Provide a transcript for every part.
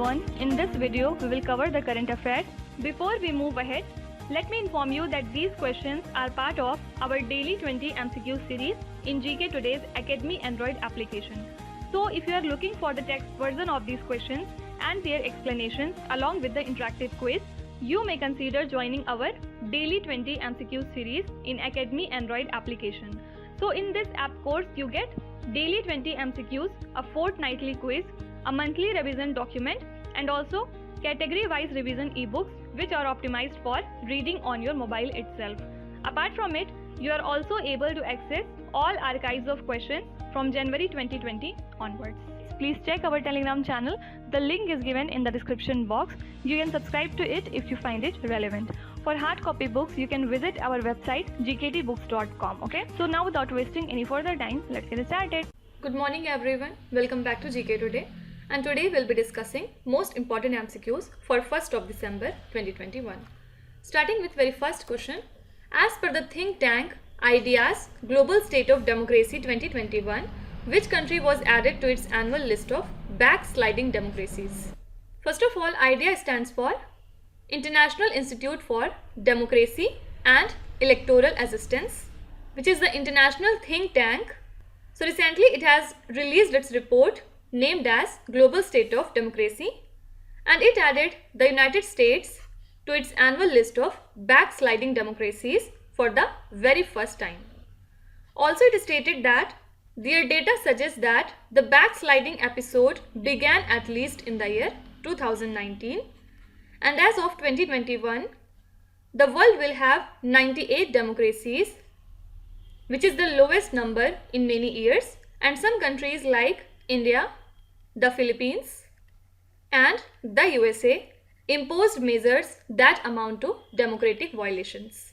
everyone, in this video we will cover the current affairs. Before we move ahead, let me inform you that these questions are part of our daily 20 MCQ series in GK Today's Academy Android application. So if you are looking for the text version of these questions and their explanations along with the interactive quiz, you may consider joining our daily 20 MCQ series in Academy Android application. So in this app course you get daily 20 MCQs, a fortnightly quiz, a monthly revision document and also category wise revision ebooks which are optimized for reading on your mobile itself. Apart from it, you are also able to access all archives of questions from January 2020 onwards. Please check our Telegram channel. The link is given in the description box. You can subscribe to it if you find it relevant. For hard copy books, you can visit our website gktbooks.com. Okay. So now without wasting any further time, let's get started. Good morning everyone. Welcome back to GK Today. And today we'll be discussing most important MCQs for 1st of December 2021. Starting with very first question. As per the think tank Ideas Global State of Democracy 2021, which country was added to its annual list of backsliding democracies? First of all, IDEA stands for International Institute for Democracy and Electoral Assistance, which is the international think tank. So recently it has released its report named as Global State of Democracy, and it added the United States to its annual list of backsliding democracies for the very first time. Also, it stated that their data suggests that the backsliding episode began at least in the year 2019, and as of 2021, the world will have 98 democracies, which is the lowest number in many years, and some countries like India, the Philippines, and the USA imposed measures that amount to democratic violations.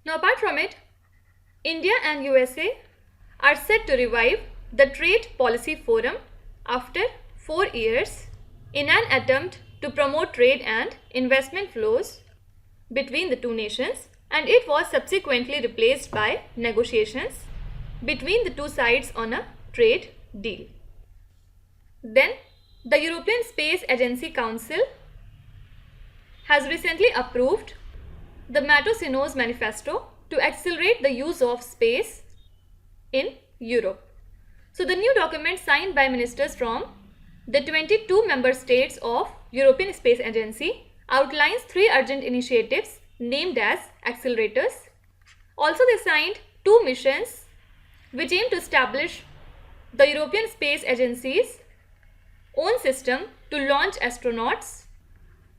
Now, apart from it, India and USA are set to revive the Trade Policy Forum after 4 years in an attempt to promote trade and investment flows between the two nations, and it was subsequently replaced by negotiations between the two sides on a trade deal. Then, the European Space Agency Council has recently approved the Mato-Sinos Manifesto to accelerate the use of space in Europe. So the new document signed by ministers from the 22 member states of European Space Agency outlines 3 urgent initiatives named as accelerators. Also, they signed 2 missions which aim to establish the European Space Agency's own system to launch astronauts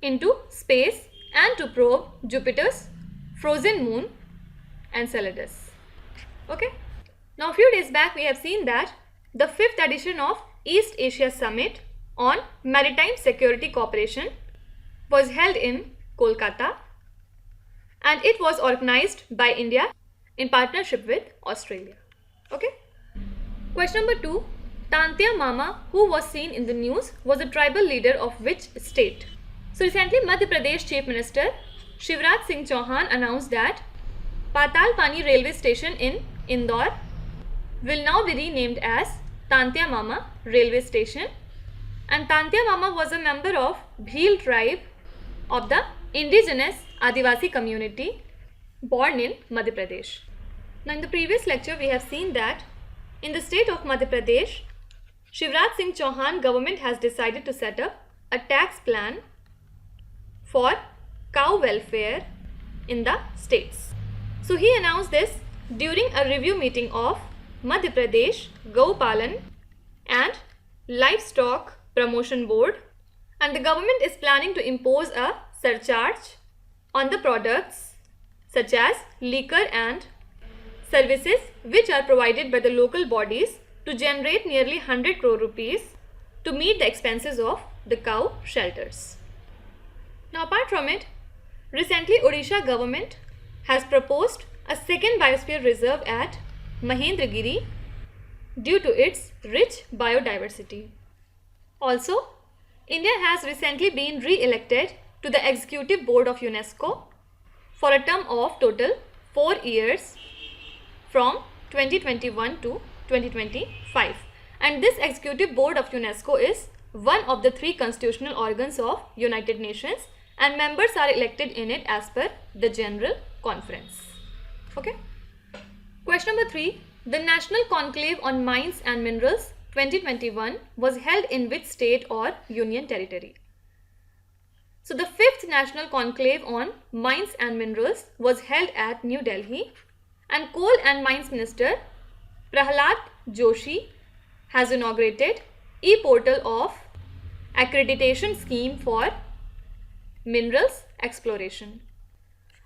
into space and to probe Jupiter's frozen moon Enceladus. Okay. Now, a few days back we have seen that the 5th edition of East Asia Summit on Maritime Security Cooperation was held in Kolkata, and it was organized by India in partnership with Australia. Okay. Question number 2. Tantia Mama, who was seen in the news, was a tribal leader of which state? So recently Madhya Pradesh Chief Minister Shivraj Singh Chauhan announced that Patal Pani railway station in Indore will now be renamed as Tantia Mama railway station, and Tantia Mama was a member of Bhil tribe of the indigenous Adivasi community born in Madhya Pradesh. Now, in the previous lecture we have seen that in the state of Madhya Pradesh, Shivraj Singh Chauhan government has decided to set up a tax plan for cow welfare in the states. So he announced this during a review meeting of Madhya Pradesh Gau Palan and Livestock Promotion Board, and the government is planning to impose a surcharge on the products such as liquor and services which are provided by the local bodies to generate nearly 100 crore rupees to meet the expenses of the cow shelters. Now, apart from it, recently Odisha government has proposed a second biosphere reserve at Mahendragiri due to its rich biodiversity. Also, India has recently been re-elected to the Executive Board of UNESCO for a term of total 4 years from 2021 to 2025, and this Executive Board of UNESCO is one of the 3 constitutional organs of United Nations, and members are elected in it as per the General Conference. Okay. Question number 3. The National Conclave on Mines and Minerals 2021 was held in which state or union territory? So the 5th National Conclave on Mines and Minerals was held at New Delhi, and Coal and Mines Minister Prahlad Joshi has inaugurated e-portal of accreditation scheme for minerals exploration.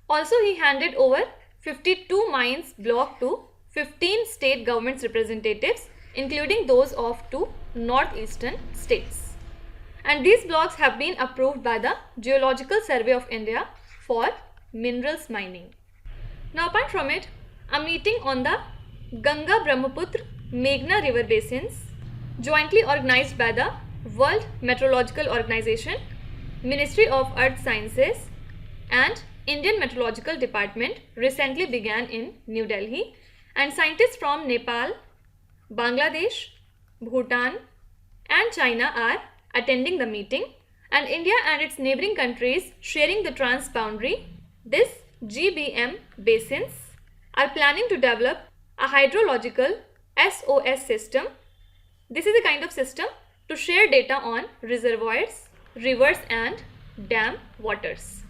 Also, he handed over 52 mines block to 15 state governments representatives, including those of 2 northeastern states. And these blocks have been approved by the Geological Survey of India for minerals mining. Now, apart from it, a meeting on the Ganga Brahmaputra Meghna river basins, jointly organized by the World Meteorological Organization, Ministry of Earth Sciences and Indian Meteorological Department, recently began in New Delhi, and scientists from Nepal, Bangladesh, Bhutan and China are attending the meeting, and India and its neighboring countries sharing the trans-boundary, this GBM basins, are planning to develop a hydrological SOS system. This is a kind of system to share data on reservoirs, rivers and dam waters.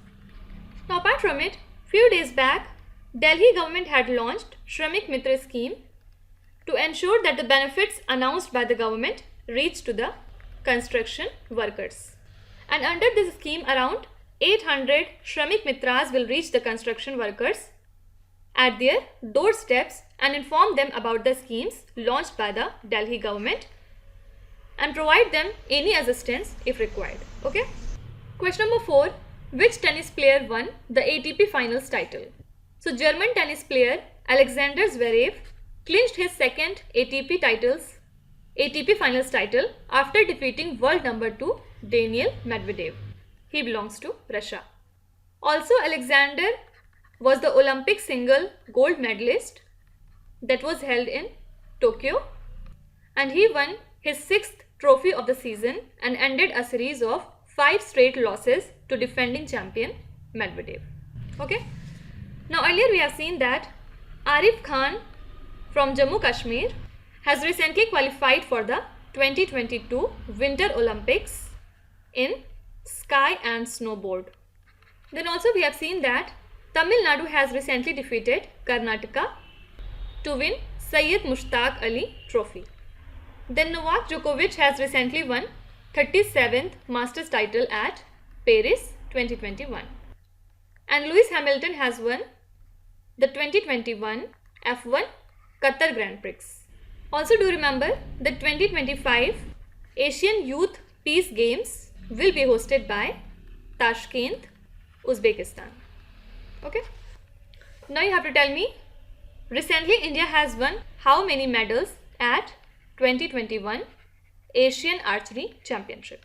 Now, apart from it, few days back, Delhi government had launched Shramik Mitra scheme to ensure that the benefits announced by the government reach to the construction workers. And under this scheme, around 800 Shramik Mitras will reach the construction workers at their doorsteps and inform them about the schemes launched by the Delhi government and provide them any assistance if required. Okay. Question number 4. Which tennis player won the ATP finals title? So, German tennis player Alexander Zverev clinched his second ATP finals title after defeating world number 2 Daniil Medvedev. He belongs to Russia. Also, Alexander was the Olympic single gold medalist that was held in Tokyo, and he won his 6th trophy of the season and ended a series of 5 straight losses to defending champion Medvedev. Okay. Now, earlier we have seen that Arif Khan from Jammu Kashmir has recently qualified for the 2022 Winter Olympics in sky and snowboard. Then also we have seen that Tamil Nadu has recently defeated Karnataka to win Syed Mushtaq Ali Trophy. Then Novak Djokovic has recently won 37th Masters title at Paris 2021. And Lewis Hamilton has won the 2021 F1 Qatar Grand Prix. Also, do remember the 2025 Asian Youth Peace Games will be hosted by Tashkent, Uzbekistan. Okay. Now you have to tell me, recently India has won how many medals at 2021 Asian Archery Championship?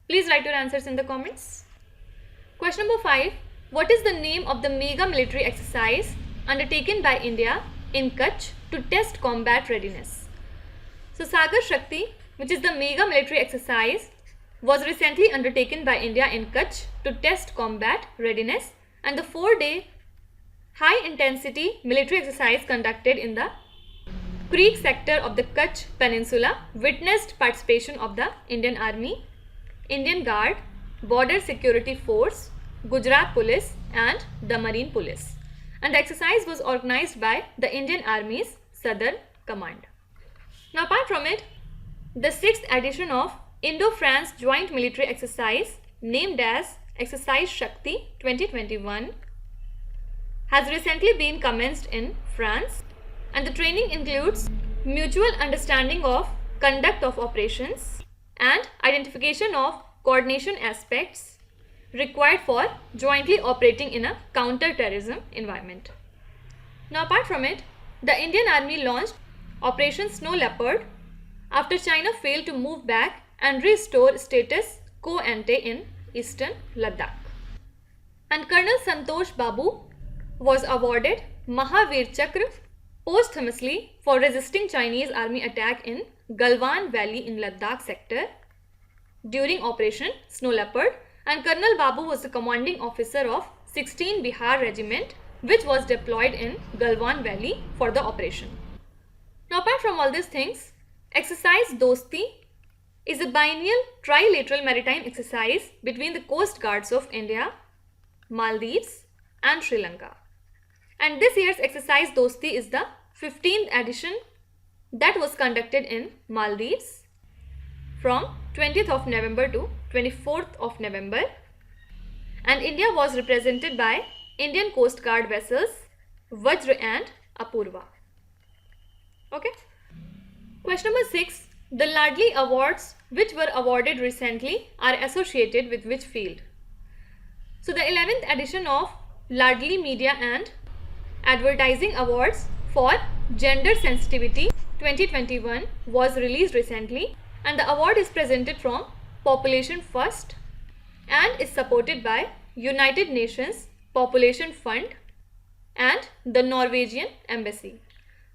Please write your answers in the comments. Question number 5. What is the name of the mega military exercise undertaken by India in Kutch to test combat readiness? So, Sagar Shakti, which is the mega military exercise, was recently undertaken by India in Kutch to test combat readiness, and the 4-day high intensity military exercise conducted in the Creek sector of the Kutch Peninsula witnessed participation of the Indian Army, Indian Guard, Border Security Force, Gujarat Police and the Marine Police. And the exercise was organized by the Indian Army's Southern Command. Now, apart from it, the 6th edition of Indo-France Joint Military Exercise, named as Exercise Shakti 2021, has recently been commenced in France, and the training includes mutual understanding of conduct of operations and identification of coordination aspects required for jointly operating in a counter-terrorism environment. Now, apart from it, the Indian Army launched Operation Snow Leopard after China failed to move back and restore status quo ante in eastern Ladakh. And Colonel Santosh Babu was awarded Mahavir Chakra posthumously for resisting Chinese army attack in Galwan Valley in Ladakh sector during Operation Snow Leopard, and Colonel Babu was the commanding officer of 16 Bihar Regiment, which was deployed in Galwan Valley for the operation. Now, apart from all these things, exercise Dosti is a biennial trilateral maritime exercise between the coast guards of India, Maldives and Sri Lanka. And this year's exercise Dosti is the 15th edition that was conducted in Maldives from 20th of November to 24th of November, and India was represented by Indian Coast Guard vessels Vajra and Apurva. Okay. Question number 6. The Ladli Awards which were awarded recently are associated with which field? So the 11th edition of Ladli Media and Advertising Awards for Gender Sensitivity 2021 was released recently, and the award is presented from Population First and is supported by United Nations Population Fund and the Norwegian Embassy.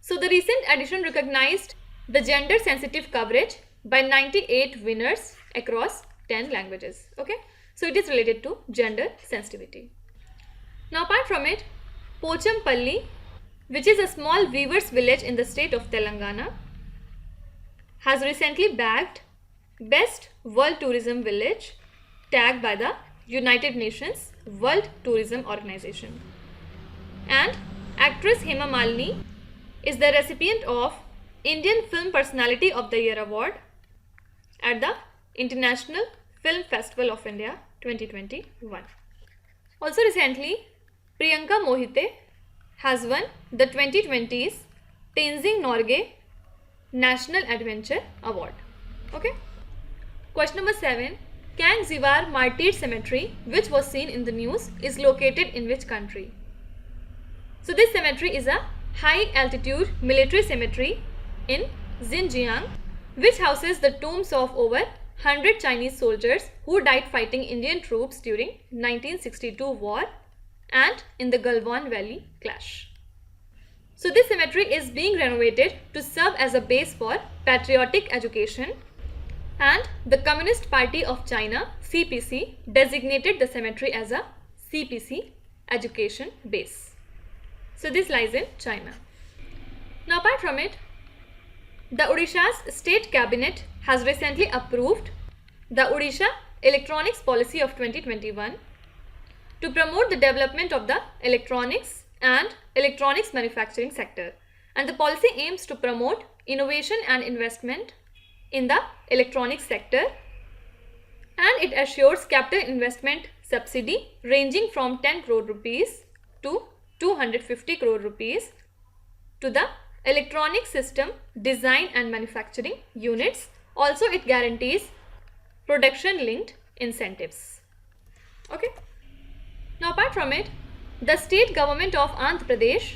So the recent edition recognized the gender sensitive coverage by 98 winners across 10 languages. Okay, so it is related to gender sensitivity. Now, apart from it, Pochampalli, which is a small weavers village in the state of Telangana, has recently bagged Best World Tourism Village tag by the United Nations World Tourism Organization. And actress Hema Malini is the recipient of Indian Film Personality of the Year Award at the International Film Festival of India 2021. Also recently, Priyanka Mohite has won the 2020's Tenzing Norgay National Adventure Award. Okay. Question number 7. Kangziwar Martyr Cemetery, which was seen in the news, is located in which country? So this cemetery is a high altitude military cemetery in Xinjiang, which houses the tombs of over 100 Chinese soldiers who died fighting Indian troops during 1962 war and in the Galwan Valley clash. So this cemetery is being renovated to serve as a base for patriotic education, and the Communist Party of China CPC designated the cemetery as a CPC education base. So this lies in China. Now, apart from it, the Odisha's state cabinet has recently approved the Odisha Electronics Policy of 2021 to promote the development of the electronics and electronics manufacturing sector, and the policy aims to promote innovation and investment in the electronics sector, and it assures capital investment subsidy ranging from 10 crore rupees to 250 crore rupees to the electronic system design and manufacturing units. Also, it guarantees production linked incentives. Okay. Now, apart from it, the state government of Andhra Pradesh,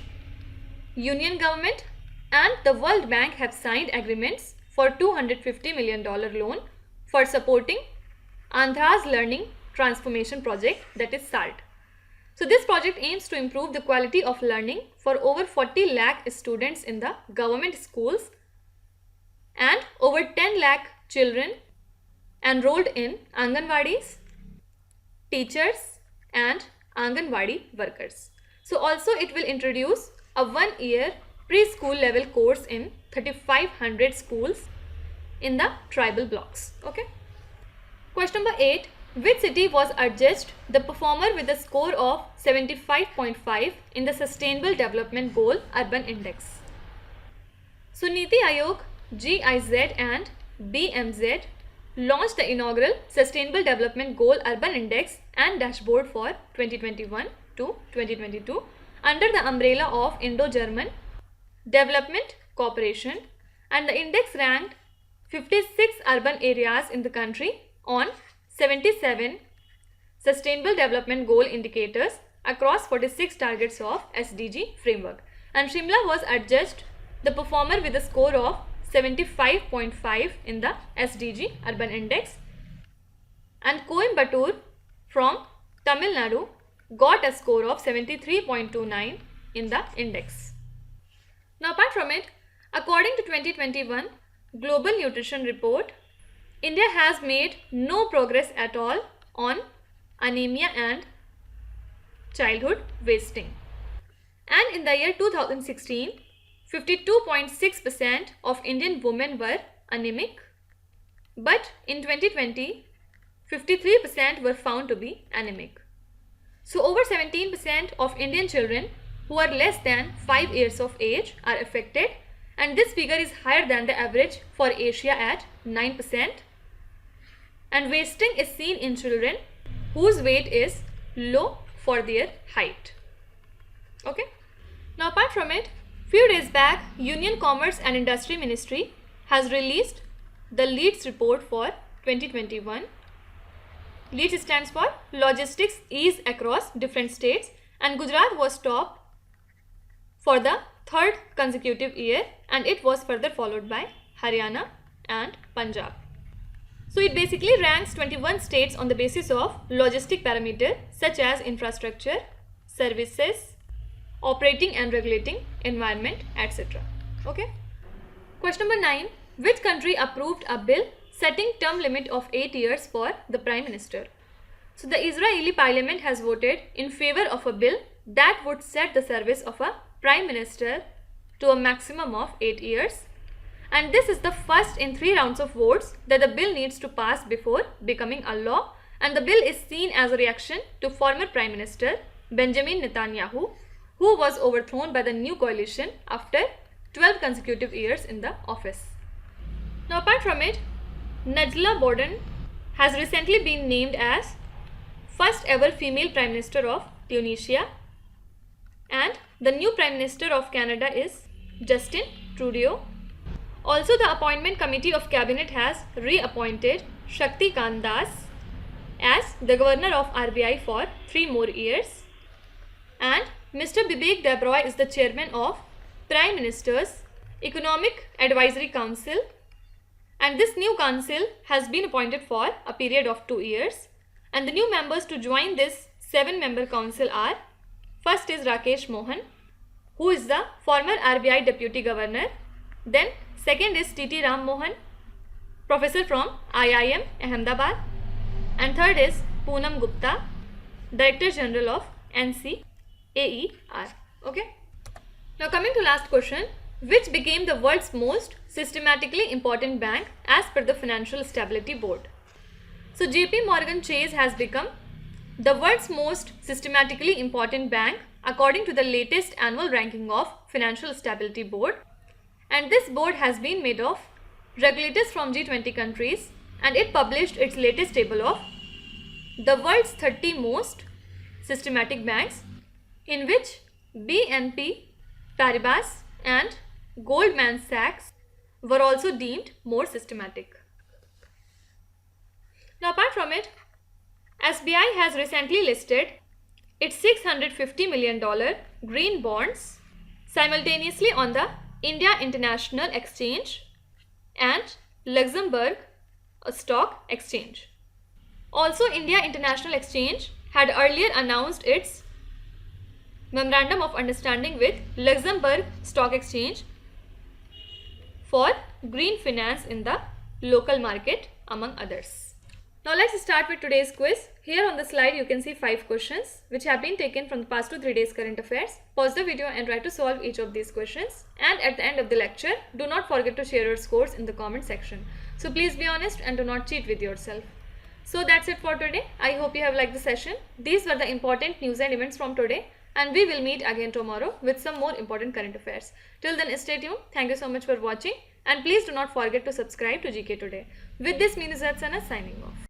union government and the World Bank have signed agreements for $250 million loan for supporting Andhra's learning transformation project, that is SALT. So this project aims to improve the quality of learning for over 40 lakh students in the government schools and over 10 lakh children enrolled in Anganwadis, teachers and Anganwadi workers. So also it will introduce a 1-year preschool level course in 3,500 schools in the tribal blocks. Okay. Question number 8. Which city was adjudged the performer with a score of 75.5 in the Sustainable Development Goal Urban Index? So Niti Aayog, GIZ and BMZ launched the inaugural Sustainable Development Goal Urban Index and Dashboard for 2021 to 2022 under the umbrella of Indo-German Development Cooperation, and the index ranked 56 urban areas in the country on 77 Sustainable Development Goal indicators across 46 targets of SDG framework, and Shimla was adjudged the performer with a score of 75.5 in the SDG Urban Index, and Coimbatore from Tamil Nadu got a score of 73.29 in the index. Now, apart from it, according to 2021 Global Nutrition Report, India has made no progress at all on anemia and childhood wasting. And in the year 2016, 52.6% of Indian women were anemic, but in 2020, 53% were found to be anemic. So over 17% of Indian children who are less than 5 years of age are affected, and this figure is higher than the average for Asia at 9%. And wasting is seen in children whose weight is low for their height. Okay. Now apart from it, few days back, Union Commerce and Industry Ministry has released the LEADS report for 2021. LEADS stands for Logistics Ease Across Different States, and Gujarat was top for the third consecutive year, and it was further followed by Haryana and Punjab. So it basically ranks 21 states on the basis of logistic parameters such as infrastructure, services, operating and regulating environment, etc. Okay. Question number 9. Which country approved a bill setting term limit of 8 years for the Prime Minister? So the Israeli Parliament has voted in favor of a bill that would set the service of a Prime Minister to a maximum of 8 years. And this is the first in 3 rounds of votes that the bill needs to pass before becoming a law. And the bill is seen as a reaction to former Prime Minister Benjamin Netanyahu, who was overthrown by the new coalition after 12 consecutive years in the office. Now apart from it, Najla Bouden has recently been named as first ever female Prime Minister of Tunisia, and the new Prime Minister of Canada is Justin Trudeau. Also, the appointment committee of cabinet has reappointed Shakti Kant Das as the governor of RBI for 3 more years, and Mr. Bibek Debroy is the chairman of Prime Minister's Economic Advisory Council, and this new council has been appointed for a period of 2 years, and the new members to join this 7-member council are: first is Rakesh Mohan, who is the former RBI deputy governor. Then second is T.T. Ram Mohan, professor from IIM Ahmedabad, and third is Poonam Gupta, Director General of NCAER. Okay. Now coming to last question, which became the world's most systematically important bank as per the Financial Stability Board? So JP Morgan Chase has become the world's most systematically important bank according to the latest annual ranking of Financial Stability Board, and this board has been made of regulators from G20 countries, and it published its latest table of the world's 30 most systematic banks, in which BNP Paribas and Goldman Sachs were also deemed more systematic. Now apart from it, SBI has recently listed its $650 million green bonds simultaneously on the India International Exchange and Luxembourg Stock Exchange. Also, India International Exchange had earlier announced its Memorandum of Understanding with Luxembourg Stock Exchange for green finance in the local market, among others. Now let's start with today's quiz. Here on the slide you can see 5 questions which have been taken from the past 2-3 days current affairs. Pause the video and try to solve each of these questions. And at the end of the lecture, do not forget to share your scores in the comment section. So please be honest and do not cheat with yourself. So that's it for today. I hope you have liked the session. These were the important news and events from today, and we will meet again tomorrow with some more important current affairs. Till then, stay tuned. Thank you so much for watching, and please do not forget to subscribe to GK Today. With this, me Nuzhat Sana signing off.